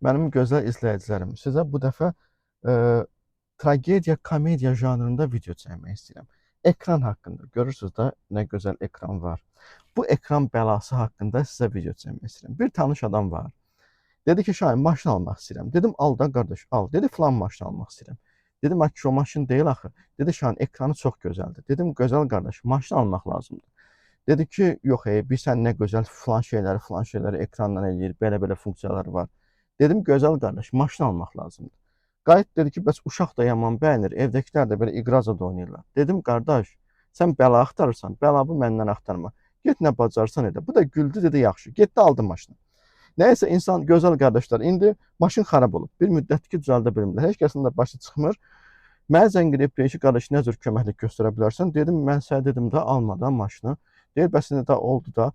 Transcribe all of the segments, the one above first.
Mənim gözəl izləyicilərim, sizə bu dəfə tragediya, komediya janrında video çəkmək istəyirəm. Ekran haqqında. Görürsüz də nə gözəl ekran var. Bu ekran bəlası haqqında sizə video çəkmək istəyirəm. Bir tanış adam var. Dedi ki, Şahin, maşın almaq istəyirəm. Dedim, al da qardaş, al. Dedi, filan maşın almaq istəyirəm. Dedim, ki, o maşın deyil axı. Dedi, Şahin, ekranı çox gözəldir. Dedim, gözəl qardaş, maşın almaq lazımdır. Dedi ki, yox, bilirsən nə gözəl filan şeyləri ekrandan eləyir, belə-belə funksiyaları var. Dedim, gözəl qardaş, maşın almaq lazımdır. Qayıt dedi ki, bəs uşaq da yaman bəyənir, evdəkilər də belə iqraza da oynayırlar. Dedim, qardaş, sən bəla axtarırsan, bəlabı məndən axtarma. Get nə bacarsan edə. Bu da güldü, dedi, yaxşı. Getdi, aldı maşını. Nəysə, insan, gözəl qardaşlar, indi maşın xarab olub. Bir müddətdir ki, düzəldə bilmirlər. Heç kəsin də başı çıxmır. Mənə zəng edib deyir ki, qardaş, nə cür köməklik göstərə bilərsən? Dedim, mən sənə dedim də, almadan maşını. Deyir, bəs nə də oldu da.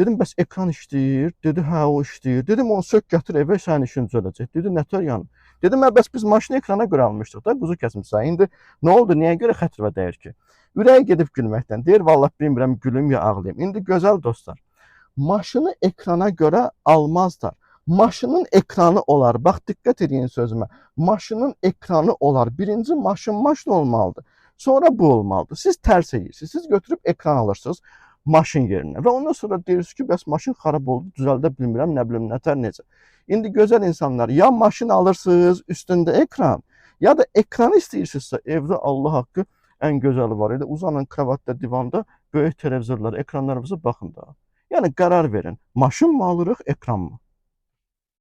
Dedim, bəs ekran işləyir? Dedi, hə, o işləyir. Dedim, onu sök gətir evə, sənin işin düzələcək. Dedi, nətər yəni? Dedim, bəs biz maşını ekrana görə almışdıq da, quzu kəsmişsən. İndi nə oldu, niyə görə xətrə dəyir ki? Ürəyi gedib gülməkdən. Deyir, vallah bilmirəm, gülüm ya ağlayım. İndi gözəl dostlar, maşını ekrana görə almazlar. Maşının ekranı olar. Bax, diqqət edin sözümə. Maşının ekranı olar. Birinci maşın olmalıdır. Sonra bu olmalıdır. Siz tərs edirsiniz. Siz götürüb ekran alırsınız maşın yerinə və ondan sonra deyirsiniz ki, bəs maşın xarab oldu, düzəldə bilmirəm, nə bilim, nətər necə. İndi gözəl insanlar, ya maşın alırsınız, üstündə ekran, ya da ekranı istəyirsinizsə, evdə Allah haqqı ən gözəli var. Elə uzanın kravatda, divanda, böyük televizorlar, ekranlarınıza baxın da. Yəni qərar verin. Maşın mı alırıq, ekran mı?